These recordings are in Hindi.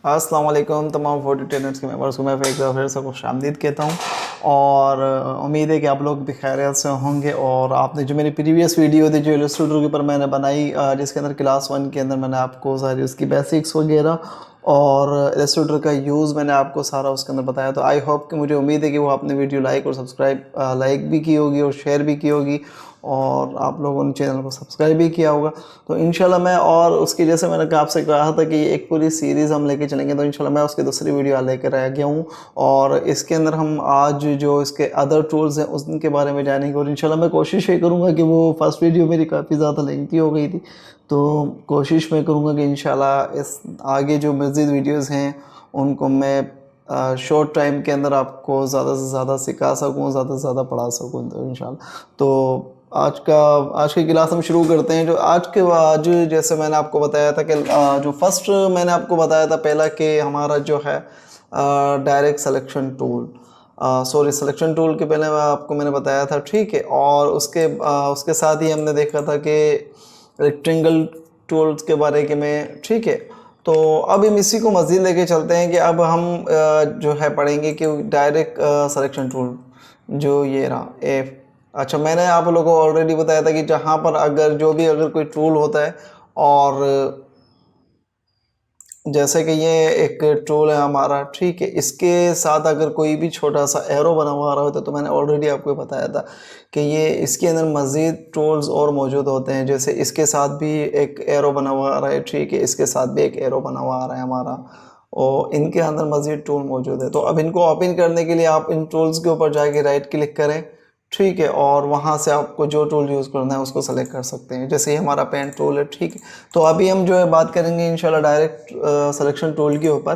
अस्सलाम वालेकुम तमाम 40 ट्रेनर्स के मेंबर्स को मैं एक बार फिर से खुशामदीद कहता हूँ। और उम्मीद है कि आप लोग भी खैरियत से होंगे। और आपने जो मेरी प्रीवियस वीडियो थी जो इलस्ट्रेटर के ऊपर मैंने बनाई, जिसके अंदर क्लास 1 के अंदर मैंने आपको सारी उसकी बेसिक्स वगैरह और इलस्ट्रेटर का यूज़ मैंने आपको सारा उसके अंदर बताया। तो आई होप कि मुझे उम्मीद है कि वो आपने वीडियो लाइक और सब्सक्राइब लाइक भी की होगी और शेयर भी की होगी और आप लोगों ने चैनल को सब्सक्राइब भी किया होगा। तो इंशाल्लाह मैं, और उसकी जैसे मैंने आपसे कहा था कि एक पूरी सीरीज़ हम लेके चलेंगे, तो इंशाल्लाह मैं उसकी दूसरी वीडियो लेकर आ गया हूँ। और इसके अंदर हम आज जो इसके अदर टूल्स हैं उनके बारे में जानेंगे। और इंशाल्लाह मैं कोशिश ये करूँगा कि वो फर्स्ट वीडियो मेरी काफ़ी ज़्यादा लेंथी हो गई थी, तो कोशिश मैं करूँगा कि इंशाल्लाह इस आगे जो मज़ीद वीडियोज़ हैं उनको मैं शॉर्ट टाइम के अंदर आपको ज़्यादा से ज़्यादा सिखा सकूँ, ज़्यादा से ज़्यादा पढ़ा सकूँ तो इंशाल्लाह। तो आज की क्लास हम शुरू करते हैं। जो आज जैसे मैंने आपको बताया था कि जो फर्स्ट मैंने आपको बताया था पहला कि हमारा जो है direct selection tool, sorry selection tool के पहले मैंने बताया था, ठीक है। और उसके साथ ही हमने देखा था कि रेक्टेंगल टूल्स के बारे के में, ठीक है। तो अब हम इसी को मज़ीद लेके चलते हैं कि अब हम जो है पढ़ेंगे कि डायरेक्ट सिलेक्शन टूल जो ये रहा ए। अच्छा, मैंने आप लोगों को ऑलरेडी बताया था कि जहाँ पर अगर कोई टूल होता है, और जैसे कि ये एक टूल है हमारा, ठीक है, इसके साथ अगर कोई भी छोटा सा एरो बना हुआ आ रहा होता है, तो मैंने ऑलरेडी आपको बताया था कि ये इसके अंदर मज़ीद टूल्स और मौजूद होते हैं। जैसे इसके साथ भी एक एरो बना हुआ आ रहा है, ठीक है, इसके साथ भी एक एरो बना हुआ आ रहा है हमारा, और इनके अंदर मज़ीद टूल मौजूद है। तो अब इनको ओपन करने के लिए आप इन टूल्स के ऊपर जाके राइट क्लिक करें, ठीक है, और वहाँ से आपको जो टूल यूज़ करना है उसको सेलेक्ट कर सकते हैं। जैसे ये हमारा पेन टूल है, ठीक है। तो अभी हम जो है बात करेंगे इंशाल्लाह डायरेक्ट सिलेक्शन टूल के ऊपर।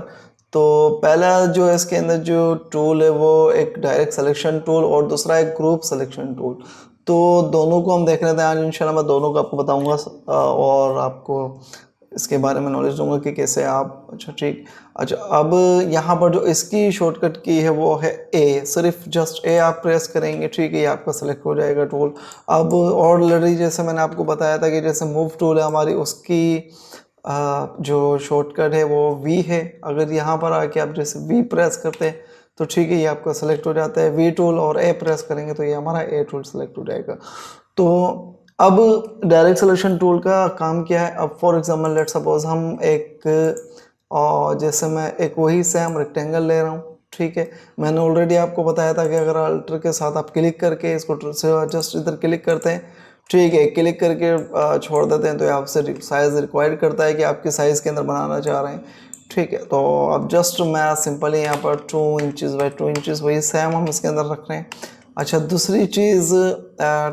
तो पहला जो है इसके अंदर जो टूल है वो एक डायरेक्ट सिलेक्शन टूल और दूसरा एक ग्रुप सिलेक्शन टूल। तो दोनों को हम देख लेते हैं आज इंशाल्लाह। मैं दोनों को आपको बताऊंगा और आपको इसके बारे में नॉलेज दूंगा कि कैसे आप, अच्छा ठीक। अच्छा, अब यहाँ पर जो इसकी शॉर्टकट की है वो है ए, सिर्फ जस्ट ए आप प्रेस करेंगे, ठीक है, ये आपका सेलेक्ट हो जाएगा टूल। अब ऑलरेडी जैसे मैंने आपको बताया था कि जैसे मूव टूल है हमारी, उसकी जो शॉर्टकट है वो वी है। अगर यहाँ पर आके आप जैसे वी प्रेस करते हैं तो ठीक है, ये आपका सेलेक्ट हो जाता है वी टूल, और ए प्रेस करेंगे तो ये हमारा ए टूल सेलेक्ट हो जाएगा। तो अब डायरेक्ट सिलेक्शन टूल का काम क्या है। अब फॉर एग्जांपल लेट सपोज हम जैसे मैं एक वही सेम रेक्टेंगल ले रहा हूँ, ठीक है। मैंने ऑलरेडी आपको बताया था कि अगर अल्टर के साथ आप क्लिक करके इसको जस्ट इधर क्लिक करते हैं, ठीक है, क्लिक करके छोड़ देते हैं, तो ये आपसे साइज़ रिक्वायर्ड करता है कि आपके साइज़ के अंदर बनाना चाह रहे हैं, ठीक है। तो अब जस्ट मैं सिंपली यहाँ पर 2 इंचज़ बाई 2 इंचज़ वही सेम हम इसके अंदर रख रहे हैं। अच्छा, दूसरी चीज़,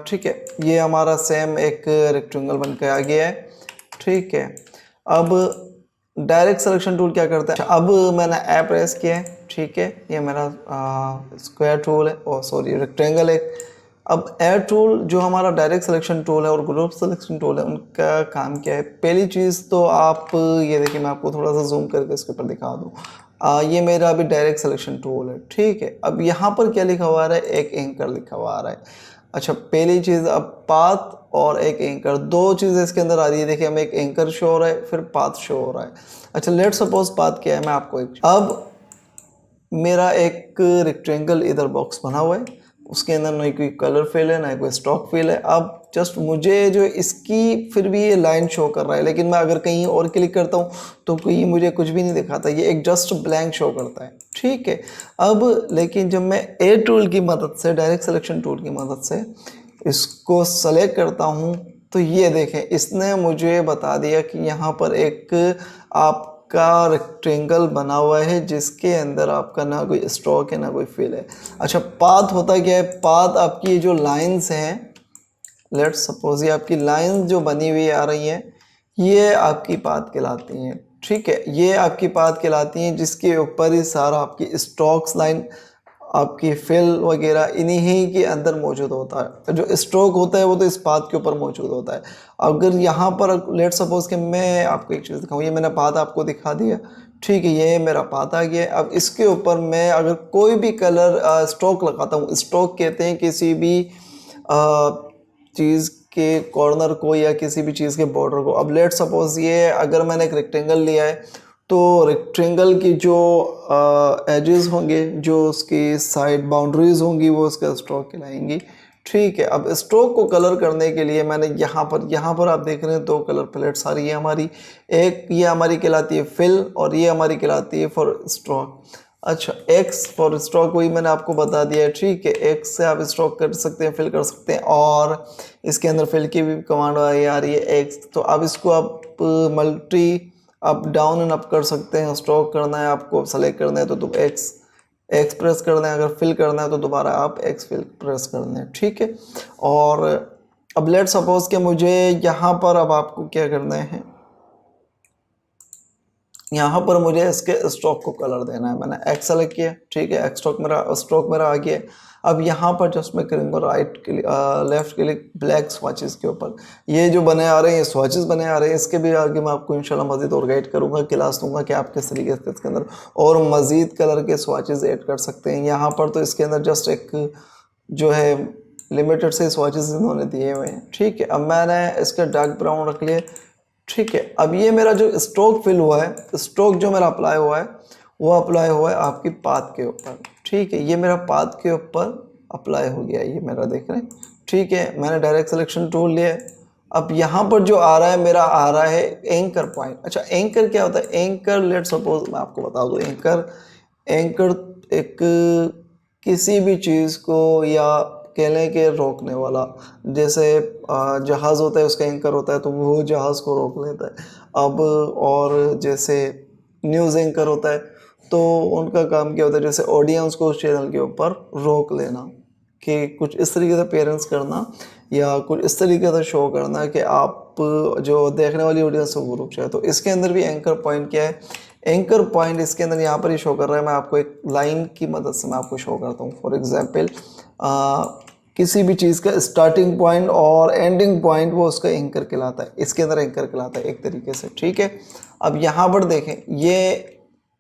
ठीक है, ये हमारा सेम एक रेक्टेंगल बन के आ गया है, ठीक है। अब डायरेक्ट सिलेक्शन टूल क्या करता है। अच्छा, अब मैंने ए प्रेस किया है, ठीक है, ये मेरा स्क्वायर टूल है, और सॉरी रेक्टेंगल है। अब ए टूल जो हमारा डायरेक्ट सिलेक्शन टूल है और ग्रुप सिलेक्शन टूल है, उनका काम क्या है। पहली चीज़ तो आप ये देखिए, मैं आपको थोड़ा सा जूम करके इसके ऊपर दिखा दूँ। ये मेरा अभी डायरेक्ट सिलेक्शन टूल है, ठीक है। अब यहाँ पर क्या लिखा हुआ आ रहा है, एक एंकर लिखा हुआ आ रहा है। अच्छा, पहली चीज़, अब पाथ और एक एंकर, दो चीज़ें इसके अंदर आ रही है। देखिए, हमें एक एंकर शो हो रहा है, फिर पाथ शो हो रहा है। अच्छा, लेट सपोज पाथ क्या है, मैं आपको अब मेरा एक रेक्टेंगल इधर बॉक्स बना हुआ है, उसके अंदर ना कोई कलर फिल है ना कोई स्टॉक फिल है। अब जस्ट मुझे जो इसकी फिर भी ये लाइन शो कर रहा है, लेकिन मैं अगर कहीं और क्लिक करता हूँ तो कोई मुझे कुछ भी नहीं दिखाता, ये एक जस्ट ब्लैंक शो करता है, ठीक है। अब लेकिन जब मैं ए टूल की मदद से, डायरेक्ट सिलेक्शन टूल की मदद से इसको सेलेक्ट करता हूँ, तो ये देखें, इसने मुझे बता दिया कि यहाँ पर एक आपका रेक्टेंगल बना हुआ है जिसके अंदर आपका ना कोई स्ट्रोक है ना कोई फिल है। अच्छा, पाथ होता क्या है, पाथ आपकी ये जो लाइंस हैं, लेट्स सपोज ये आपकी लाइंस जो बनी हुई आ रही हैं, ये आपकी पाथ कहलाती हैं, ठीक है, ये आपकी पाथ कहलाती हैं, जिसके ऊपर ही सारा आपकी स्ट्रोक्स लाइन, आपकी फिल वगैरह इन्हीं के अंदर मौजूद होता है। जो स्ट्रोक होता है वो तो इस पाथ के ऊपर मौजूद होता है। अगर यहाँ पर लेट सपोज कि मैं आपको एक चीज़ दिखाऊँ, ये मैंने पाथ आपको दिखा दिया, ठीक है, ये मेरा पाथ आ गया। अब इसके ऊपर मैं अगर कोई भी कलर स्ट्रोक लगाता हूँ, स्ट्रोक कहते हैं किसी भी चीज़ के कॉर्नर को या किसी भी चीज़ के बॉर्डर को। अब लेट सपोज ये अगर मैंने एक रेक्टेंगल लिया है, तो रेक्टेंगल की जो एजेस होंगे, जो उसकी साइड बाउंड्रीज होंगी, वो उसका स्ट्रोक कहलाएंगी। ठीक है, अब स्ट्रोक को कलर करने के लिए मैंने यहाँ पर आप देख रहे हैं दो कलर प्लेट्स आ रही है हमारी। एक ये हमारी कहलाती है फिल और ये हमारी कहलाती है फॉर स्ट्रोक। अच्छा, एक्स फॉर स्ट्रोक वही मैंने आपको बता दिया है। ठीक है, एक्स से आप स्ट्रोक कर सकते हैं, फिल कर सकते हैं, और इसके अंदर फिल की भी कमांड आ रही है एक्स। तो अब इसको आप multi up down and up कर सकते हैं। स्ट्रोक करना है आपको, सेलेक्ट करना है तो एक्स प्रेस करना है, अगर फिल करना है तो दोबारा आप एक्स फिल प्रेस करना है। ठीक है, और अब लेट सपोज कि मुझे यहाँ पर अब आपको क्या करना है, यहाँ पर मुझे इसके स्ट्रोक को कलर देना है। मैंने एक्स सेलेक्ट किया। ठीक है, एक्स स्ट्रोक मेरा आ गया। अब यहाँ पर जस्ट मैं करूँगा right click, left click, black swatches के ऊपर। ये जो बने आ रहे हैं, ये स्वॉचेस बने आ रहे हैं, इसके भी आगे मैं आपको इंशाल्लाह मजीद और गाइड करूँगा, क्लास दूंगा कि आप किस तरीके से इसके अंदर और मजीद कलर के स्वॉचेस ऐड कर सकते हैं। यहाँ पर तो इसके अंदर जस्ट एक जो है लिमिटेड से स्वॉचेस इन्होंने दिए हुए हैं। ठीक है, अब मैंने इसका डार्क ब्राउन रख लिया। ठीक है, अब ये मेरा जो स्ट्रोक फिल हुआ है, स्ट्रोक जो मेरा अप्लाई हुआ है, वो अप्लाई हुआ है आपकी पाथ के ऊपर। ठीक है, ये मेरा पाथ के ऊपर अप्लाई हो गया, ये मेरा देख रहे हैं। ठीक है, मैंने डायरेक्ट सिलेक्शन टूल लिया है। अब यहाँ पर जो आ रहा है मेरा आ रहा है एंकर पॉइंट। अच्छा, एंकर क्या होता है? एंकर लेट सपोज मैं आपको बता दूँ, एंकर एक किसी भी चीज़ को या कह लें कि रोकने वाला, जैसे जहाज़ होता है उसका एंकर होता है तो वो जहाज़ को रोक लेता है। अब और जैसे न्यूज़ एंकर होता है तो उनका काम क्या होता है, जैसे ऑडियंस को उस चैनल के ऊपर रोक लेना, कि कुछ इस तरीके से पेरेंट्स करना या कुछ इस तरीके से शो करना कि आप जो देखने वाली ऑडियंस है वो रुक जाए। तो इसके अंदर भी एंकर पॉइंट क्या है? एंकर पॉइंट इसके अंदर यहाँ पर ही शो कर रहा है। मैं आपको एक लाइन की मदद से मैं आपको शो करता हूँ। फॉर एग्जाम्पल किसी भी चीज़ का स्टार्टिंग पॉइंट और एंडिंग पॉइंट वो उसका एंकर कहलाता है। इसके अंदर एंकर कहलाता है एक तरीके से। ठीक है, अब यहाँ पर देखें, ये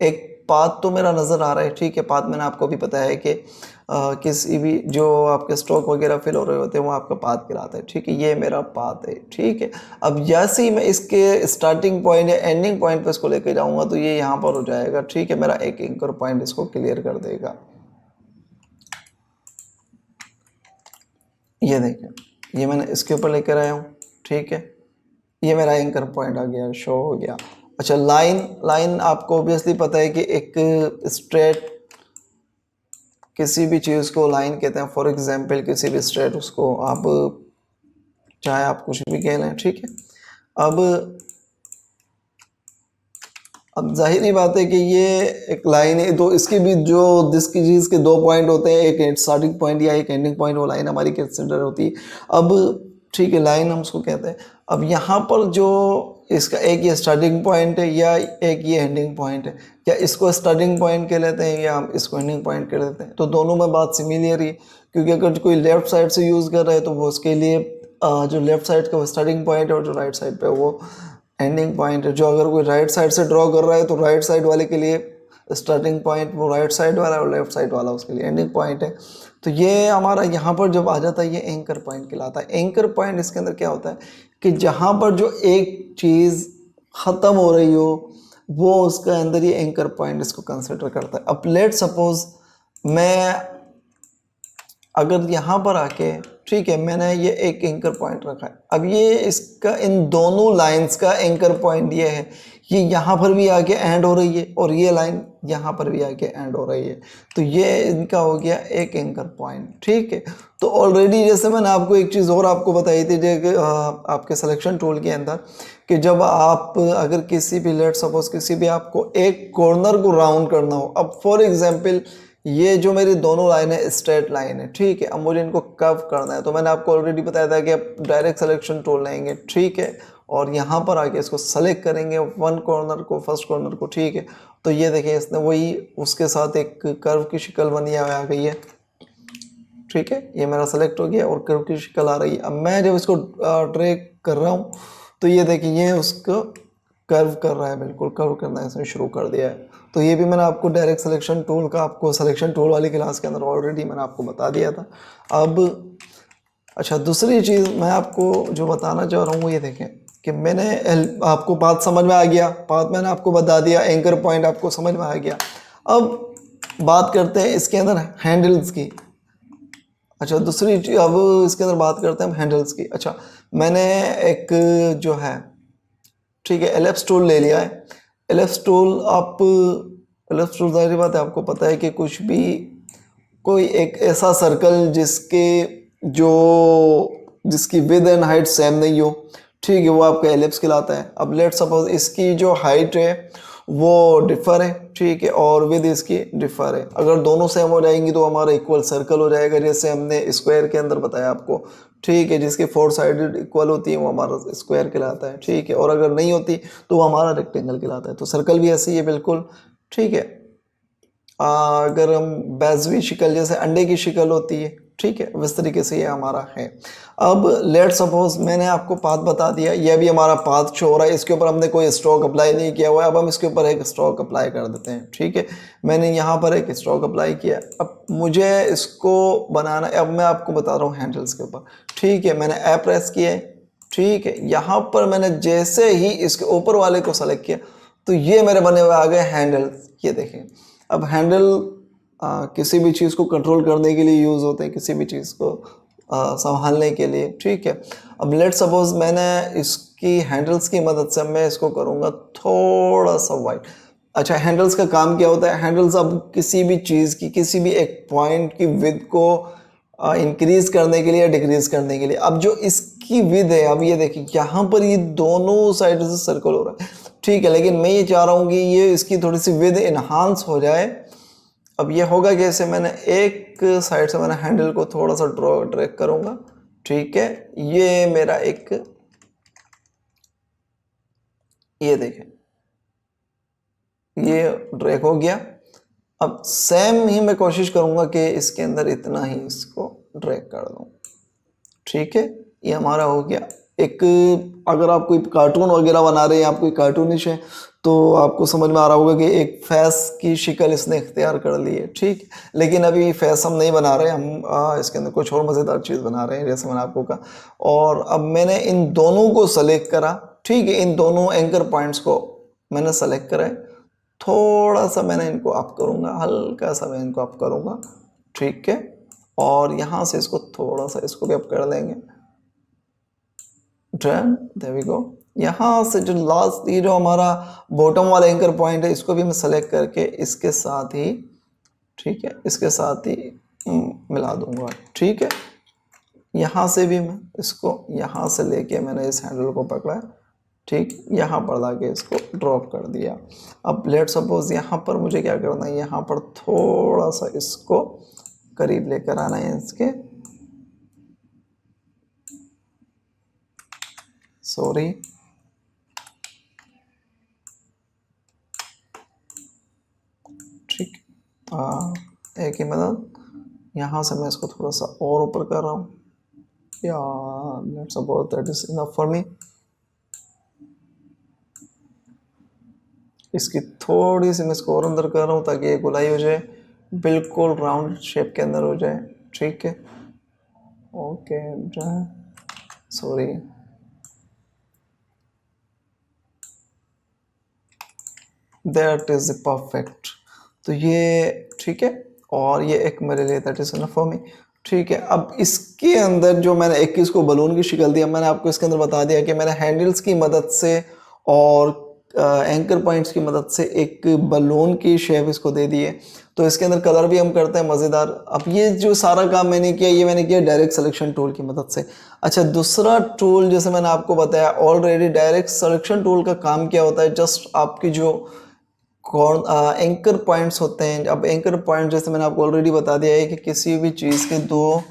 एक पाथ तो मेरा नज़र आ रहा है। ठीक है, पाथ मैंने आपको भी बताया है कि किसी भी जो आपके स्ट्रोक वगैरह फिल हो रहे होते हैं वो आपका पाथ कहलाता है। ठीक है, ये मेरा पाथ है। ठीक है, अब जैसे ही मैं इसके स्टार्टिंग पॉइंट या एंडिंग पॉइंट पे इसको लेकर जाऊंगा तो ये यहाँ पर हो जाएगा। ठीक है, मेरा एक एंकर पॉइंट इसको क्लियर कर देगा। ये देखें, ये मैंने इसके ऊपर लेकर आया हूँ। ठीक है, ये मेरा एंकर पॉइंट आ गया, शो हो गया। अच्छा, लाइन आपको ऑब्वियसली पता है कि एक स्ट्रेट किसी भी चीज़ को लाइन कहते हैं। फॉर एग्जांपल किसी भी स्ट्रेट, उसको आप चाहे आप कुछ भी कह लें। ठीक है, अब जाहिर बात है कि ये एक लाइन है, तो इसके भी जो जिसकी चीज़ के दो पॉइंट होते हैं, एक स्टार्टिंग पॉइंट या एक एंडिंग पॉइंट, वो लाइन हमारी कंसिडर होती है। अब ठीक है, लाइन हम उसको कहते हैं। अब यहाँ पर जो इसका एक ये स्टार्टिंग पॉइंट है या एक ये एंडिंग पॉइंट है, या इसको स्टार्टिंग पॉइंट कह लेते हैं या हम इसको एंडिंग पॉइंट कह लेते हैं, तो दोनों में बात सिमिलर ही है। क्योंकि अगर कोई लेफ्ट साइड से यूज़ कर रहा है तो वो उसके लिए जो लेफ्ट साइड का वो स्टार्टिंग पॉइंट है और जो राइट साइड पे वो एंडिंग पॉइंट है। जो अगर कोई राइट साइड से ड्रॉ कर रहा है तो राइट साइड वाले के लिए स्टार्टिंग पॉइंट वो राइट साइड वाला और लेफ्ट साइड वाला उसके लिए एंडिंग पॉइंट है। तो ये हमारा यहाँ पर जब आ जाता है ये एंकर पॉइंट कहलाता है। एंकर पॉइंट इसके अंदर क्या होता है कि जहाँ पर जो एक चीज़ ख़त्म हो रही हो वो उसके अंदर ये एंकर पॉइंट इसको कंसिडर करता है। अब लेट सपोज मैं अगर यहाँ पर आके, ठीक है, मैंने ये एक एंकर पॉइंट रखा है। अब ये इसका इन दोनों लाइंस का एंकर पॉइंट ये है, ये यहाँ पर भी आके एंड हो रही है और ये लाइन यहाँ पर भी आके एंड हो रही है। तो ये इनका हो गया एक एंकर पॉइंट। ठीक है, तो ऑलरेडी जैसे मैंने आपको एक चीज़ और आपको बताई थी जो आपके सिलेक्शन टूल के अंदर, कि जब आप अगर किसी भी लेट सपोज किसी भी आपको एक कॉर्नर को राउंड करना हो। अब फॉर एग्जाम्पल ये जो मेरी दोनों लाइन है स्ट्रेट लाइन है। ठीक है, अब मुझे इनको कर्व करना है तो मैंने आपको ऑलरेडी बताया था कि आप डायरेक्ट सिलेक्शन टूल लेंगे। ठीक है, और यहाँ पर आके इसको सेलेक्ट करेंगे वन कॉर्नर को, फर्स्ट कॉर्नर को। ठीक है, तो ये देखिए इसने वही उसके साथ एक कर्व की शक्ल बनी आ गई है। ठीक है, ये मेरा सेलेक्ट हो गया और कर्व की शक्ल आ रही है। अब मैं जब इसको ड्रैग कर रहा हूँ तो ये देखिए ये उसको कर्व कर रहा है, बिल्कुल कर्व करना इसने शुरू कर दिया है। तो ये भी मैंने आपको डायरेक्ट सिलेक्शन टूल का आपको सिलेक्शन टूल वाली क्लास के अंदर ऑलरेडी मैंने आपको बता दिया था। अब अच्छा, दूसरी चीज़ मैं आपको जो बताना चाह रहा हूँ वो ये देखें कि मैंने आपको बात समझ में आ गया, बात मैंने आपको बता दिया, एंकर पॉइंट आपको समझ में आ गया। अब बात करते हैं इसके अंदर हैंडल्स की। अच्छा, दूसरी चीज अब इसके अंदर बात करते हैं हम हैंडल्स की। अच्छा, मैंने एक जो है, ठीक है, एलिप्स टूल ले लिया है। एलिप्स टूल जाहिर बात है आपको पता है कि कुछ भी, कोई एक ऐसा सर्कल जिसकी विद एंड हाइट सेम नहीं हो, ठीक है, वो आपका एलिप्स कहलाता है। अब लेट सपोज इसकी जो हाइट है वो डिफर है, ठीक है, और विद इसकी डिफर है। अगर दोनों सेम हो जाएंगी तो हमारा इक्वल सर्कल हो जाएगा, जैसे हमने स्क्वायर के अंदर बताया आपको, ठीक है, जिसकी 4 साइडेड इक्वल होती है वो हमारा स्क्वायर कहलाता है, ठीक है, और अगर नहीं होती तो वो हमारा रेक्टेंगल कहलाता है। तो सर्कल भी ऐसे ही है बिल्कुल, ठीक है। अगर हम बेज़वी शिकल, जैसे अंडे की शिकल होती है, ठीक है, इस तरीके से ये हमारा है। अब लेट सपोज मैंने आपको पाथ बता दिया, ये भी हमारा पाथ शो हो रहा है, इसके ऊपर हमने कोई स्ट्रोक अप्लाई नहीं किया हुआ है। अब हम इसके ऊपर एक स्ट्रोक अप्लाई कर देते हैं, ठीक है। मैंने यहाँ पर एक स्ट्रोक अप्लाई किया। अब मुझे इसको बनाना, अब मैं आपको बता रहा हूँ हैंडल्स के ऊपर, ठीक है। मैंने ए प्रेस किया है, ठीक है। यहाँ पर मैंने जैसे ही इसके ऊपर वाले को सेलेक्ट किया तो ये मेरे बने हुए आ गए हैंडल्स, ये देखें। अब हैंडल किसी भी चीज़ को कंट्रोल करने के लिए यूज़ होते हैं, किसी भी चीज़ को संभालने के लिए, ठीक है। अब लेट सपोज मैंने इसकी हैंडल्स की मदद से मैं इसको करूँगा थोड़ा सा वाइड। अच्छा, हैंडल्स का काम क्या होता है? हैंडल्स अब किसी भी चीज़ की, किसी भी एक पॉइंट की विड्थ को इंक्रीज करने के लिए या डिक्रीज करने के लिए, अब जो इसकी विड्थ है, अब ये देखिए यहाँ पर ये दोनों साइड से सर्कल हो रहा है, ठीक है, लेकिन मैं ये चाह रहा हूँ कि ये इसकी थोड़ी सी विड्थ इन्हांस हो जाए। अब ये होगा कैसे? मैंने एक साइड से मैंने हैंडल को थोड़ा सा ड्रैग करूँगा, ठीक है। ये मेरा एक, ये देखें, ये ड्रैग हो गया। अब सेम ही मैं कोशिश करूंगा कि इसके अंदर इतना ही इसको ड्रैग कर दूं, ठीक है। ये हमारा हो गया एक। अगर आप कोई कार्टून वगैरह बना रहे हैं, आप कोई कार्टूनिश है, तो आपको समझ में आ रहा होगा कि एक फेस की शिकल इसने इख्तियार कर ली है, ठीक। लेकिन अभी फेस हम नहीं बना रहे, हम इसके अंदर कुछ और मज़ेदार चीज़ बना रहे हैं, जैसे मैंने आपको कहा। और अब मैंने इन दोनों को सेलेक्ट करा, ठीक है, इन दोनों एंकर पॉइंट्स को मैंने सेलेक्ट करा है। थोड़ा सा मैंने इनको अप करूँगा, हल्का सा मैं इनको अप करूँगा, ठीक है। और यहाँ से इसको थोड़ा सा, इसको भी अप कर देंगे, डन, देयर वी गो। यहाँ से जो लास्ट, ये जो हमारा बॉटम वाला एंकर पॉइंट है, इसको भी मैं सेलेक्ट करके इसके साथ ही, ठीक है, इसके साथ ही मिला दूंगा, ठीक है। यहाँ से भी मैं इसको यहाँ से लेके मैंने इस हैंडल को पकड़ा, ठीक, यहाँ पर लाके इसको ड्रॉप कर दिया। अब लेट सपोज यहाँ पर मुझे क्या करना है, यहाँ पर थोड़ा सा इसको करीब लेकर आना है इसके, सॉरी, ठीक, एक ही मदद, यहाँ से मैं इसको थोड़ा सा और ऊपर कर रहा हूँ, या let suppose that is enough for me. इसकी थोड़ी सी मैं इसको और अंदर कर रहा हूँ ताकि ये गोलाई हो जाए, बिल्कुल राउंड शेप के अंदर हो जाए, ठीक है। Okay, sorry, that is perfect. तो ये ठीक है, और ये एक मेरे लिए that is enough for me, ठीक है। अब इसके अंदर जो मैंने 21 को बलून की शक्ल दिया, मैंने आपको इसके अंदर बता दिया कि मैंने हैंडल्स की मदद से और एंकर पॉइंट्स की मदद से एक बलून की शेप इसको दे दी है। तो इसके अंदर कलर भी हम करते हैं मज़ेदार। अब ये जो सारा काम मैंने किया, ये मैंने किया डायरेक्ट सिलेक्शन टूल की मदद से। अच्छा, दूसरा टूल जैसे मैंने आपको बताया ऑलरेडी, डायरेक्ट सिलेक्शन टूल का काम क्या होता है, जस्ट आपकी जो एंकर पॉइंट्स होते हैं। अब एंकर पॉइंट जैसे मैंने आपको ऑलरेडी बता दिया है कि किसी भी चीज़ के दो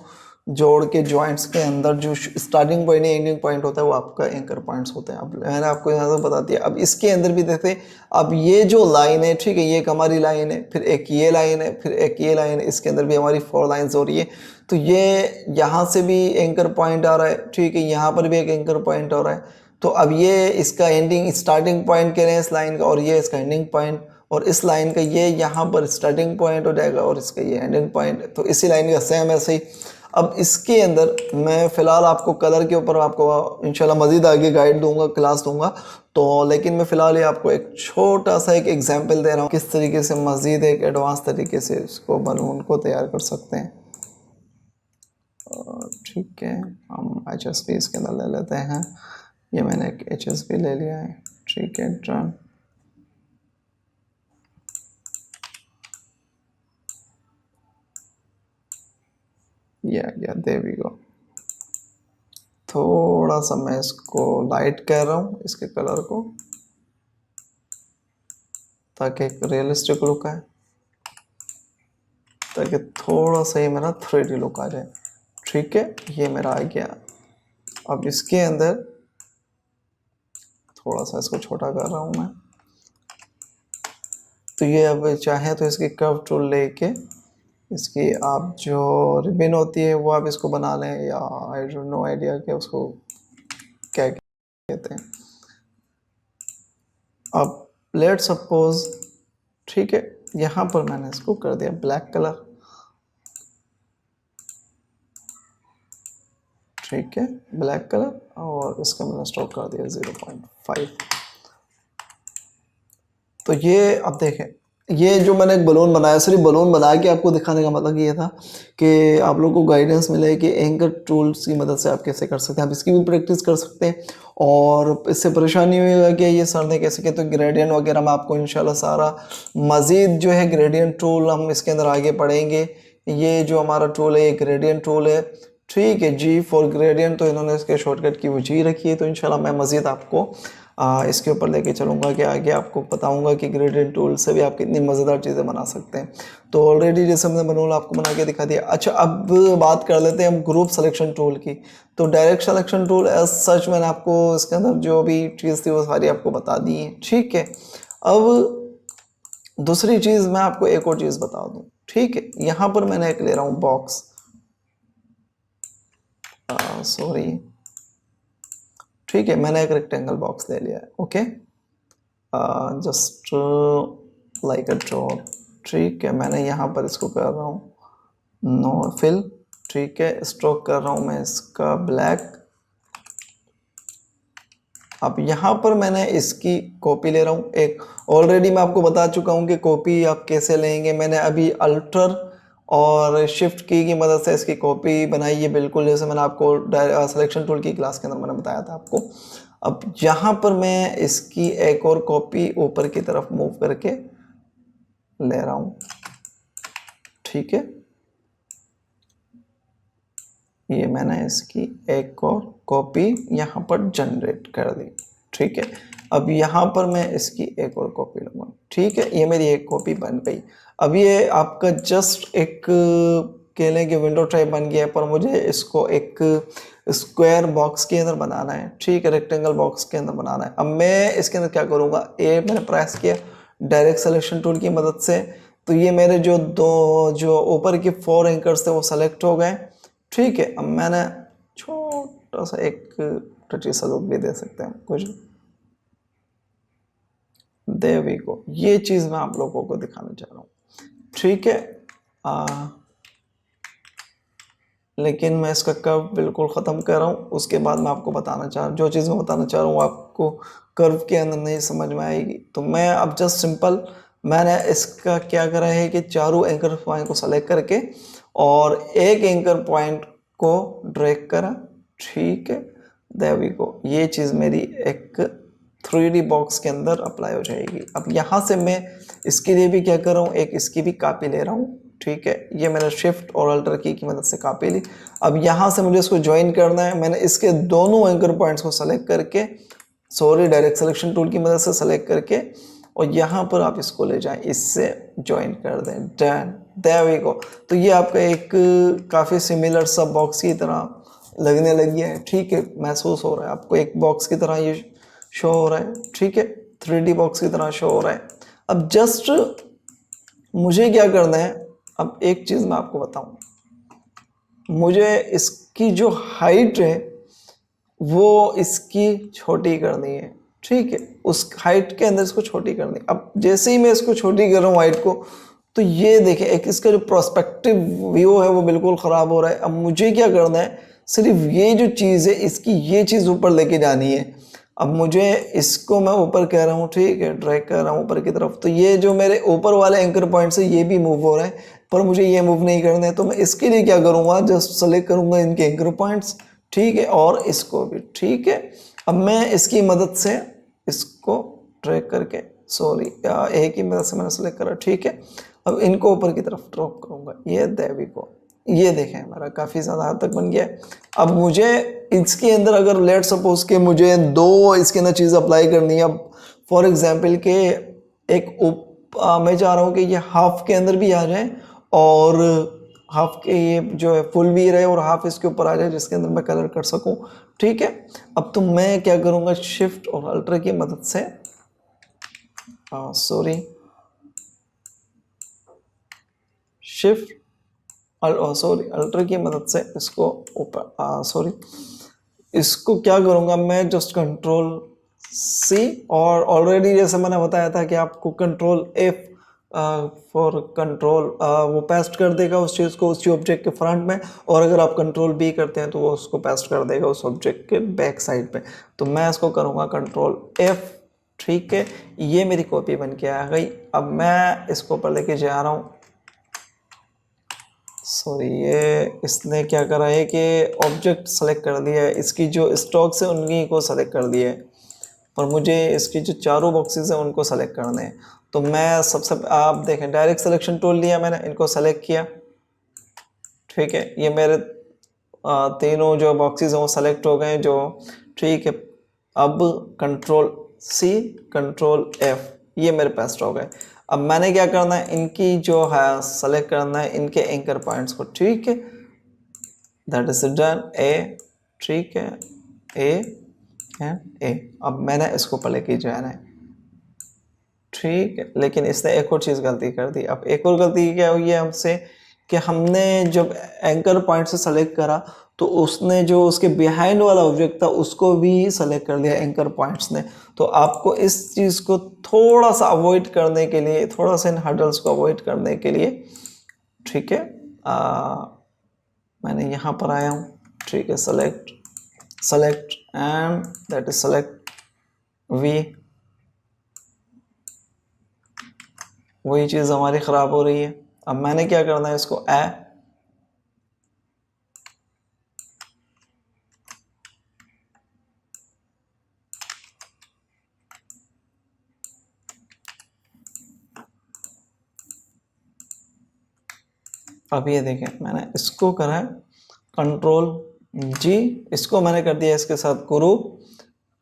जोड़ के जॉइंट्स के अंदर जो स्टार्टिंग पॉइंट या एंडिंग पॉइंट होता है वो आपका एंकर पॉइंट्स होते हैं। अब मैंने आपको यहाँ से बता दिया। अब इसके अंदर भी देखते, अब ये जो लाइन है, ठीक है, ये एक हमारी लाइन है, फिर एक ये लाइन है, फिर एक ये लाइन है, इसके अंदर भी हमारी 4 लाइन्स हो रही है। तो ये यहाँ से भी एंकर पॉइंट आ रहा है, ठीक है, यहाँ पर भी एक एंकर पॉइंट हो रहा है। तो अब ये इसका एंडिंग स्टार्टिंग पॉइंट कह रहे हैं इस लाइन का, और ये इसका एंडिंग पॉइंट, और इस लाइन का ये यहाँ पर स्टार्टिंग पॉइंट हो जाएगा और इसका ये एंडिंग पॉइंट। तो इसी लाइन का सेम ऐसे ही अब इसके अंदर मैं फ़िलहाल आपको कलर के ऊपर आपको इंशाल्लाह मज़ीद आगे गाइड दूंगा, क्लास दूंगा, तो लेकिन मैं फ़िलहाल ये आपको एक छोटा सा एक एग्जांपल दे रहा हूँ किस तरीके से मज़ीद एक एडवांस तरीके से इसको बलून को तैयार कर सकते हैं। ठीक है, हम HSP इसके अंदर ले लेते हैं। ये मैंने एक HSP ले लिया है, ठीक है, डन। या देयर वी गो। थोड़ा सा मैं इसको लाइट कर रहा हूँ इसके कलर को, ताकि एक रियलिस्टिक लुक आए, ताकि थोड़ा सा ये मेरा 3D लुक आ जाए। ठीक है, ये मेरा आ गया। अब इसके अंदर थोड़ा सा इसको छोटा कर रहा हूँ मैं, तो ये अब चाहे तो इसकी कर्व टूल लेके इसकी आप जो रिबन होती है वो आप इसको बना लें, या आई डोंट नो आइडिया कि उसको क्या कहते हैं। अब लेट सपोज, ठीक है, यहाँ पर मैंने इसको कर दिया ब्लैक कलर, ठीक है, ब्लैक कलर, और इसका मैंने स्ट्रोक कर दिया 0.5। तो ये अब देखें, ये जो मैंने एक बलून बनाया, सिर्फ बलून बना के आपको दिखाने का मतलब ये था कि आप लोगों को गाइडेंस मिले कि एंकर टूल्स की मदद से आप कैसे कर सकते हैं। आप इसकी भी प्रैक्टिस कर सकते हैं, और इससे परेशानी हुई होगा कि ये सर ने कैसे किया, तो ग्रेडियंट वगैरह मैं आपको इंशाल्लाह सारा मज़ीद जो है ग्रेडियंट टूल हम इसके अंदर आगे पढ़ेंगे। ये जो हमारा टूल है ये ग्रेडियंट टूल है, ठीक है, जी फॉर ग्रेडियंट, तो इन्होंने इसके शॉर्टकट की वो जी रखी है। तो इंशाल्लाह मैं मज़ीद आपको इसके ऊपर लेके चलूँगा कि आगे आपको बताऊँगा कि ग्रेडियंट टूल से भी आप कितनी मज़ेदार चीज़ें बना सकते हैं। तो ऑलरेडी जैसे हमने बलून आपको बना के दिखा दिया। अच्छा, अब बात कर लेते हैं हम ग्रुप सिलेक्शन टूल की। तो direct selection tool as such मैंने आपको इसके अंदर जो भी चीज़ थी वो सारी आपको बता दी है, ठीक है। अब दूसरी चीज़ मैं आपको एक और चीज़ बता दूँ, ठीक है। यहाँ पर मैंने एक ले रहा हूँ बॉक्स, सॉरी, ठीक है, मैंने एक रेक्टेंगल बॉक्स ले लिया है, okay, just like a drop, ठीक है। मैंने यहाँ पर इसको कर रहा हूँ नो फिल, ठीक है, स्ट्रोक कर रहा हूँ मैं इसका ब्लैक। अब यहाँ पर मैंने इसकी कॉपी ले रहा हूँ एक, ऑलरेडी मैं आपको बता चुका हूँ कि कॉपी आप कैसे लेंगे। मैंने अभी अल्टर और शिफ्ट की मदद से इसकी कॉपी बनाई है, बिल्कुल जैसे मैंने आपको सिलेक्शन टूल की क्लास के अंदर मैंने बताया था आपको। अब यहाँ पर मैं इसकी एक और कॉपी ऊपर की तरफ मूव करके ले रहा हूँ, ठीक है। ये मैंने इसकी एक और कॉपी यहाँ पर जनरेट कर दी, ठीक है। अब यहाँ पर मैं इसकी एक और कॉपी लूँगा, ठीक है। ये मेरी एक कॉपी बन गई। अब ये आपका जस्ट एक कह लें कि विंडो टाइप बन गया है, पर मुझे इसको एक स्क्वायर बॉक्स के अंदर बनाना है, ठीक है, रेक्टेंगल बॉक्स के अंदर बनाना है। अब मैं इसके अंदर क्या करूँगा, ये मैंने प्रेस किया डायरेक्ट सिलेक्शन टूल की मदद से, तो ये मेरे जो जो ऊपर के 4 एंकर्स थे वो सेलेक्ट हो गए, ठीक है। अब मैंने छोटा सा एक टची सा लुक भी दे सकते हैं कुछ, देयर वी गो। ये चीज़ मैं आप लोगों को दिखाना चाह रहा हूँ, ठीक है। लेकिन मैं इसका कर्व बिल्कुल ख़त्म कर रहा हूँ, उसके बाद मैं आपको बताना चाह जो चीज़ मैं बताना चाह रहा हूँ आपको कर्व के अंदर नहीं समझ में आएगी। तो मैं अब जस्ट सिंपल मैंने इसका क्या करा है कि चारों एंकर पॉइंट को सेलेक्ट करके और एक एंकर पॉइंट को ड्रैग करा, ठीक है, देयर वी गो। ये चीज़ मेरी एक 3D बॉक्स के अंदर अप्लाई हो जाएगी। अब यहाँ से मैं इसके लिए भी क्या कर रहा हूँ, एक इसकी भी कॉपी ले रहा हूँ, ठीक है। ये मैंने शिफ्ट और अल्टर की मदद से कॉपी ली। अब यहाँ से मुझे इसको ज्वाइन करना है। मैंने इसके दोनों एंकर पॉइंट्स को सेलेक्ट करके, सॉरी, डायरेक्ट सिलेक्शन टूल की मदद से सेलेक्ट करके, और यहाँ पर आप इसको ले जाएं, इससे ज्वाइन कर दें, डन, देयर वी गो। तो ये आपका एक काफ़ी सिमिलर सब बॉक्स की तरह लगने लगी है, ठीक है, महसूस हो रहा है आपको एक बॉक्स की तरह ये शो हो रहा है, ठीक है, 3D बॉक्स की तरह शो हो रहा है। अब जस्ट मुझे क्या करना है, अब एक चीज़ मैं आपको बताऊं, मुझे इसकी जो हाइट है वो इसकी छोटी करनी है, ठीक है, उस हाइट के अंदर इसको छोटी करनी है। अब जैसे ही मैं इसको छोटी कर रहा हूँ हाइट को, तो ये देखें एक इसका जो प्रोस्पेक्टिव व्यू है वो बिल्कुल ख़राब हो रहा है। अब मुझे क्या करना है, सिर्फ ये जो चीज़ है इसकी ये चीज़ ऊपर लेके जानी है। अब मुझे इसको मैं ऊपर कह रहा हूँ, ठीक है, ड्रैग कर रहा हूँ ऊपर की तरफ, तो ये जो मेरे ऊपर वाले एंकर पॉइंट्स है ये भी मूव हो रहा है, पर मुझे ये मूव नहीं करना है। तो मैं इसके लिए क्या करूँगा, जस्ट सेलेक्ट करूँगा इनके एंकर पॉइंट्स, ठीक है, और इसको भी, ठीक है। अब मैं इसकी मदद से इसको ड्रैग करके, सॉरी एक ही मदद से मैंने सेलेक्ट करा, ठीक है। अब इनको ऊपर की तरफ ड्रॉप करूँगा, ये देवी को, ये देखें हमारा काफ़ी ज़्यादा हद तक बन गया है। अब मुझे इसके अंदर अगर लेट सपोज के मुझे दो इसके अंदर चीज़ अप्लाई करनी है, अब फॉर एग्जांपल के एक मैं चाह रहा हूँ कि ये हाफ के अंदर भी आ जाए और हाफ के ये जो है फुल भी रहे और हाफ इसके ऊपर आ जाए जिसके अंदर मैं कलर कर सकूँ, ठीक है। अब तो मैं क्या करूँगा, शिफ्ट और अल्टर की मदद से, सॉरी शिफ्ट सॉरी अल्टर की मदद से इसको ऊपर, सॉरी इसको क्या करूँगा मैं, जस्ट कंट्रोल सी, और ऑलरेडी जैसे मैंने बताया था कि आपको कंट्रोल F फॉर कंट्रोल वो पेस्ट कर देगा उस चीज़ को उसी ऑब्जेक्ट के फ्रंट में, और अगर आप कंट्रोल B करते हैं तो वो उसको पेस्ट कर देगा उस ऑब्जेक्ट के बैक साइड पे। तो मैं इसको करूँगा कंट्रोल F, ठीक है, ये मेरी कॉपी बन के आ गई। अब मैं इसको ऊपर लेके जा रहा हूँ, सॉरी ये इसने क्या करा है कि ऑब्जेक्ट सेलेक्ट कर दिया है, इसकी जो स्टॉक्स है उन्हीं को सेलेक्ट कर दिया है, पर मुझे इसकी जो चारों बॉक्सेस हैं उनको सेलेक्ट करने हैं। तो मैं सबसे आप देखें डायरेक्ट सिलेक्शन टूल लिया मैंने, इनको सेलेक्ट किया, ठीक है, ये मेरे तीनों जो बॉक्सेस हैं वो सेलेक्ट हो गए जो, ठीक है। अब कंट्रोल C कंट्रोल F ये मेरे पेस्ट हो गए। अब मैंने क्या करना है, इनकी जो है सेलेक्ट करना है इनके एंकर पॉइंट्स को, ठीक है, दैट इज डन A, ठीक है, A एंड A। अब मैंने इसको पहले की जाना है, ठीक है, लेकिन इसने एक और चीज़ गलती कर दी। अब एक और गलती क्या हुई है हमसे कि हमने जब एंकर पॉइंट से सेलेक्ट करा तो उसने जो उसके बिहाइंड वाला ऑब्जेक्ट था उसको भी सेलेक्ट कर लिया एंकर पॉइंट्स ने। तो आपको इस चीज़ को थोड़ा सा अवॉइड करने के लिए, थोड़ा सा इन हर्डल्स को अवॉइड करने के लिए, ठीक है, मैंने यहाँ पर आया हूँ, ठीक है, select select and that is select V, वही चीज़ हमारी ख़राब हो रही है। अब मैंने क्या करना है, इसको अब ये देखें मैंने इसको करा है कंट्रोल G, इसको मैंने कर दिया इसके साथ ग्रुप,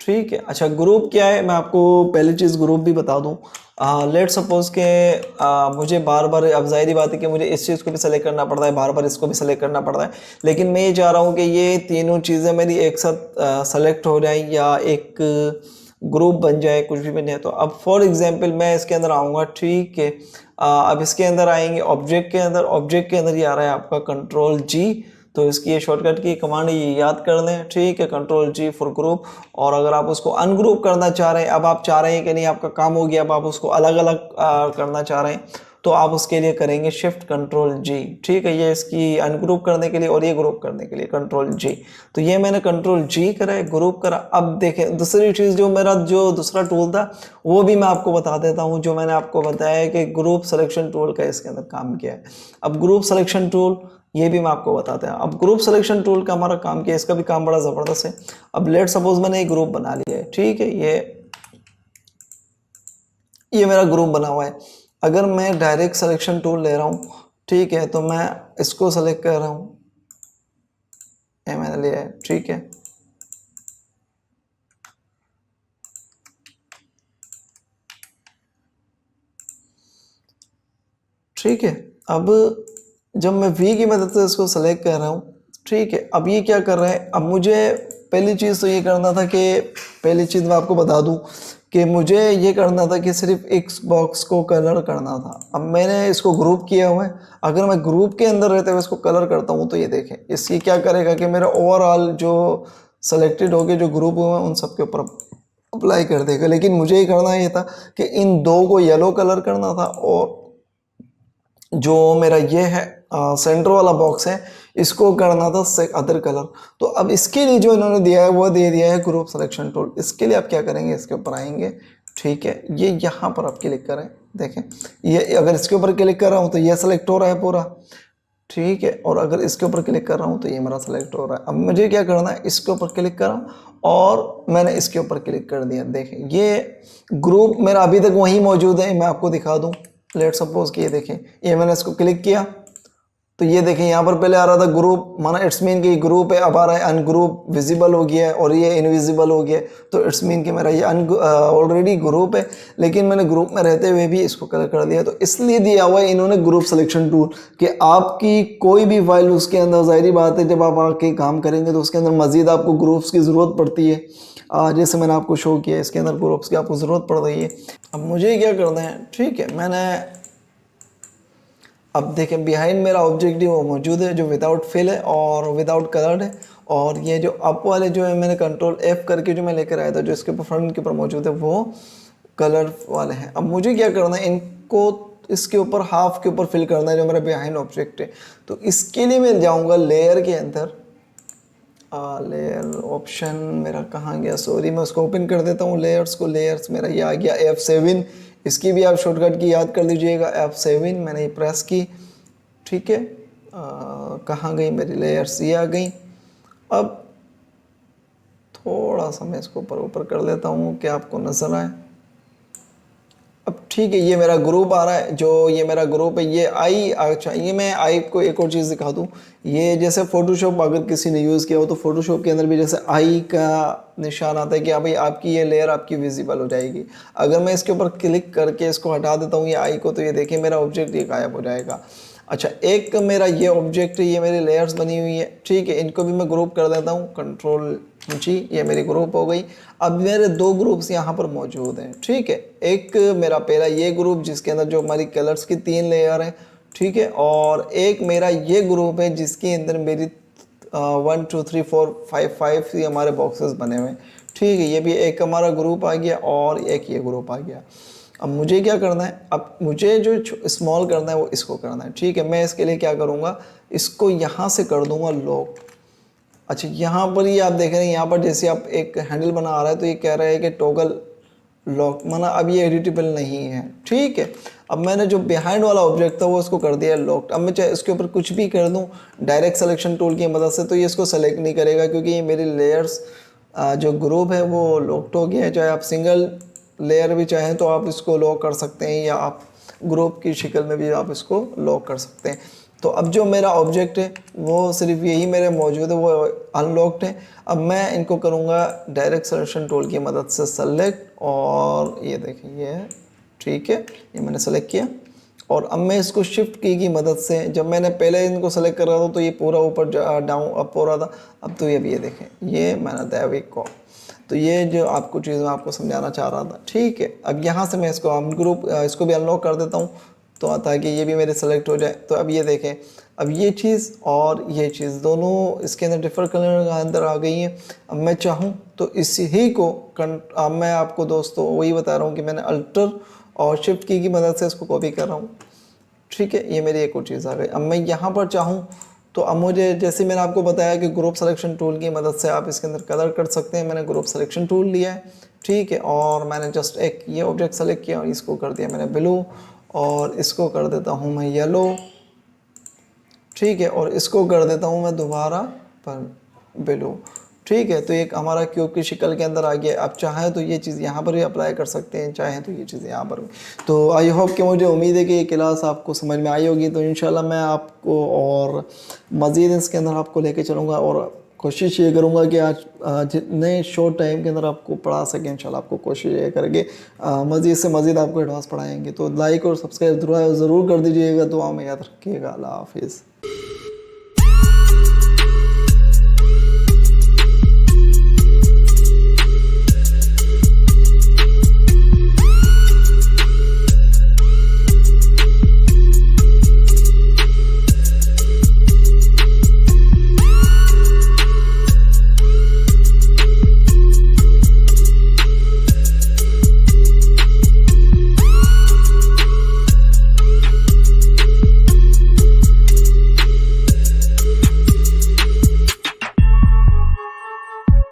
ठीक है। अच्छा ग्रुप क्या है, मैं आपको पहली चीज़ ग्रुप भी बता दूं। लेट सपोज के मुझे बार बार, अब जाहिर बात है कि मुझे इस चीज़ को भी सेलेक्ट करना पड़ता है, बार बार इसको भी सेलेक्ट करना पड़ता है, लेकिन मैं ये चाह रहा हूँ कि ये तीनों चीज़ें मेरी एक साथ सेलेक्ट हो जाए या एक ग्रुप बन जाए, कुछ भी बन जाए। तो अब फॉर एग्जांपल मैं इसके अंदर आऊँगा, ठीक है, अब इसके अंदर आएंगे ऑब्जेक्ट के अंदर, ऑब्जेक्ट के अंदर ये आ रहा है आपका कंट्रोल G, तो इसकी ये शॉर्टकट की कमांड ये याद कर लें, ठीक है, कंट्रोल G फॉर ग्रुप। और अगर आप उसको अनग्रुप करना चाह रहे हैं, अब आप चाह रहे हैं कि नहीं आपका काम हो गया, अब आप उसको अलग अलग करना चाह रहे हैं, तो आप उसके लिए करेंगे शिफ्ट कंट्रोल G, ठीक है, ये इसकी अनग्रुप करने के लिए और ये ग्रुप करने के लिए कंट्रोल G। तो ये मैंने कंट्रोल G करा है, ग्रुप करा। अब देखें दूसरी चीज़, जो मेरा जो दूसरा टूल था वो भी मैं आपको बता देता हूँ, जो मैंने आपको बताया है कि ग्रुप सिलेक्शन टूल का इसके अंदर काम किया है। अब ग्रुप सिलेक्शन टूल ये भी मैं आपको बताते हैं। अब ग्रुप सिलेक्शन टूल का हमारा काम किया, इसका भी काम बड़ा ज़बरदस्त है। अब लेट सपोज मैंने एक ग्रुप बना लिया है, ठीक है, ये मेरा ग्रुप बना हुआ है। अगर मैं डायरेक्ट सिलेक्शन टूल ले रहा हूँ, ठीक है, तो मैं इसको सेलेक्ट कर रहा हूँ, ये मैंने लिया है, ठीक है, ठीक है। अब जब मैं V की मदद से इसको सेलेक्ट कर रहा हूँ, ठीक है, अब ये क्या कर रहा है, अब मुझे पहली चीज़ तो ये करना था कि, पहली चीज़ मैं आपको बता दूँ कि मुझे ये करना था कि सिर्फ एक बॉक्स को कलर करना था। अब मैंने इसको ग्रुप किया हुआ है, अगर मैं ग्रुप के अंदर रहते हुए इसको कलर करता हूँ तो ये देखें इसकी क्या करेगा कि मेरा ओवरऑल जो सेलेक्टेड हो गए जो ग्रुप हुए हैं उन सब के ऊपर अप्लाई कर देगा। लेकिन मुझे ये करना ये था कि इन दो को येलो कलर करना था और जो मेरा ये है सेंटर वाला बॉक्स है, इसको करना था अदर कलर। तो अब इसके लिए जो इन्होंने दिया है वो दे दिया है ग्रुप सिलेक्शन टूल। इसके लिए आप क्या करेंगे, इसके ऊपर आएंगे, ठीक है, ये यहाँ पर आप क्लिक करें। देखें ये अगर इसके ऊपर क्लिक कर रहा हूँ तो ये सेलेक्ट हो रहा है पूरा, ठीक है, और अगर इसके ऊपर क्लिक कर रहा हूँ तो ये मेरा सेलेक्ट हो रहा है। अब मुझे क्या करना है, इसके ऊपर क्लिक करा और मैंने इसके ऊपर क्लिक कर दिया। देखें ये ग्रुप मेरा अभी तक वहीं मौजूद है। मैं आपको दिखा दूँ, लेट सपोज कि ये देखें, ये मैंने इसको क्लिक किया तो ये देखें यहाँ पर पहले आ रहा था ग्रुप, माना इट्स मीन कि ग्रुप है, अब आ रहा है अनग्रुप, विजिबल हो गया है और ये इनविजिबल हो गया है। तो इट्स मीन कि मेरा ये ऑलरेडी ग्रुप है, लेकिन मैंने ग्रुप में रहते हुए भी इसको कलर कर दिया। तो इसलिए दिया हुआ है इन्होंने ग्रुप सिलेक्शन टूल कि आपकी कोई भी फाइल उसके अंदर, जाहिर बात है जब आप आके काम करेंगे तो उसके अंदर मजीद आपको ग्रुप्स की ज़रूरत पड़ती है। जैसे मैंने आपको शो किया, इसके अंदर ग्रुप्स की आपको ज़रूरत पड़ रही है। अब मुझे क्या करना है, ठीक है, मैंने अब देखें बिहाइंड मेरा ऑब्जेक्टिव वो मौजूद है जो विदाउट फिल है और विदाउट कलर्ड है। और ये जो अप वाले जो है मैंने कंट्रोल F करके जो मैं लेकर आया था, जो इसके ऊपर फ्रंट के ऊपर मौजूद है वो कलर वाले हैं। अब मुझे क्या करना है, इनको इसके ऊपर हाफ के ऊपर फिल करना है जो मेरा बिहाइंड ऑब्जेक्ट है। तो इसके लिए मैं जाऊँगा लेयर के अंदर, लेयर ऑप्शन मेरा कहाँ गया, सॉरी, मैं उसको ओपन कर देता हूँ लेयर्स को। लेयर्स मेरा ये आ गया F7, इसकी भी आप शॉर्टकट की याद कर लीजिएगा, F7 मैंने ये प्रेस की, ठीक है। कहाँ गई मेरी लेयर्स, ये आ गई। अब थोड़ा सा मैं इसको ऊपर कर लेता हूँ कि आपको नज़र आए। अब ठीक है, ये मेरा ग्रुप आ रहा है, जो ये मेरा ग्रुप है ये आई। अच्छा, ये मैं आई को एक और चीज़ दिखा दूँ, ये जैसे फ़ोटोशॉप अगर किसी ने यूज़ किया हो तो फ़ोटोशॉप के अंदर भी जैसे आई का निशान आता है कि हाँ भाई आपकी ये लेयर आपकी विजिबल हो जाएगी। अगर मैं इसके ऊपर क्लिक करके इसको हटा देता हूँ ये आई को, तो ये देखिए मेरा ऑब्जेक्ट ये गायब हो जाएगा। अच्छा, एक मेरा ये ऑब्जेक्ट है, ये मेरी लेयर्स बनी हुई है, ठीक है, इनको भी मैं ग्रुप कर देता हूँ, कंट्रोल जी, ये मेरी ग्रुप हो गई। अब मेरे दो ग्रुप्स यहाँ पर मौजूद हैं, ठीक है। एक मेरा पहला ये ग्रुप जिसके अंदर जो हमारी कलर्स की 3 लेयर हैं, ठीक है, और एक मेरा ये ग्रुप है जिसके अंदर मेरी 1 2 3 4 5 ये हमारे बॉक्सेस बने हुए हैं, ठीक है। ये भी एक हमारा ग्रुप आ गया और एक ये ग्रुप आ गया। अब मुझे क्या करना है, अब मुझे जो स्मॉल करना है वो इसको करना है, ठीक है। मैं इसके लिए क्या करूँगा, इसको यहाँ से कर दूँगा लॉक। अच्छा, यहाँ पर ये आप देख रहे हैं, यहाँ पर जैसे आप एक हैंडल बना आ रहा है तो ये कह रहा है कि टॉगल लॉक, माना अब ये एडिटेबल नहीं है, ठीक है। अब मैंने जो बिहाइंड वाला ऑब्जेक्ट था वो इसको कर दिया लॉक्ड। अब मैं चाहे इसके ऊपर कुछ भी कर दूँ डायरेक्ट सिलेक्शन टूल की मदद से, तो ये इसको सेलेक्ट नहीं करेगा क्योंकि ये मेरी लेयर्स जो ग्रुप है वो लॉक्ड हो गया है। चाहे आप सिंगल लेयर भी चाहें तो आप इसको लॉक कर सकते हैं, या आप ग्रुप की शक्ल में भी आप इसको लॉक कर सकते हैं। तो अब जो मेरा ऑब्जेक्ट है वो सिर्फ यही मेरे मौजूद है, वो अनलॉक्ड है। अब मैं इनको करूँगा डायरेक्ट सिलेक्शन टूल की मदद से सेलेक्ट, और ये देखिए ये है, ठीक है, ये मैंने सेलेक्ट किया। और अब मैं इसको शिफ्ट की मदद से, जब मैंने पहले इनको सेलेक्ट कर रहा था तो ये पूरा ऊपर डाउन अप हो रहा था, अब तो ये भी ये देखें ये मैंने दैविक को। तो ये जो आपको चीज़ मैं आपको समझाना चाह रहा था, ठीक है। अब यहाँ से मैं इसको ग्रुप इसको भी अनलॉक कर देता हूँ तो ताकि ये भी मेरे सेलेक्ट हो जाए। तो अब ये देखें, अब ये चीज़ और ये चीज़ दोनों इसके अंदर डिफरेंट कलर के अंदर आ गई हैं। अब मैं चाहूँ तो इसी ही को अब मैं आपको दोस्तों वही बता रहा हूँ कि मैंने अल्टर और शिफ्ट की मदद से इसको कॉपी कर रहा हूँ, ठीक है। ये मेरी एक और चीज़ आ गई। अब मैं यहाँ पर चाहूँ तो अब मुझे, जैसे मैंने आपको बताया कि ग्रुप सिलेक्शन टूल की मदद से आप इसके अंदर कलर कर सकते हैं, मैंने ग्रुप सिलेक्शन टूल लिया है, ठीक है, और मैंने जस्ट एक ये ऑब्जेक्ट सेलेक्ट किया और इसको कर दिया मैंने ब्लू, और इसको कर देता हूँ मैं येलो, ठीक है, और इसको कर देता हूँ मैं दोबारा पर ब्लू, ठीक है। तो एक हमारा क्यूब की शक्ल के अंदर आ गया। आप चाहें तो ये चीज़ यहाँ पर भी अप्लाई कर सकते हैं, चाहें तो ये चीज़ यहाँ पर भी। तो आई होप कि मुझे उम्मीद है कि ये क्लास आपको समझ में आई होगी। तो इंशाल्लाह मैं आपको और मज़ीद इसके अंदर आपको लेके चलूँगा और कोशिश ये करूँगा कि आज जितने शॉर्ट टाइम के अंदर आपको पढ़ा सकें, इंशाल्लाह आपको कोशिश ये करके मज़ीद से मज़ीद आपको एडवांस पढ़ाएंगे। तो लाइक और सब्सक्राइब ज़रूर कर दीजिएगा, दुआ में याद रखिएगा। अल्लाह हाफिज़।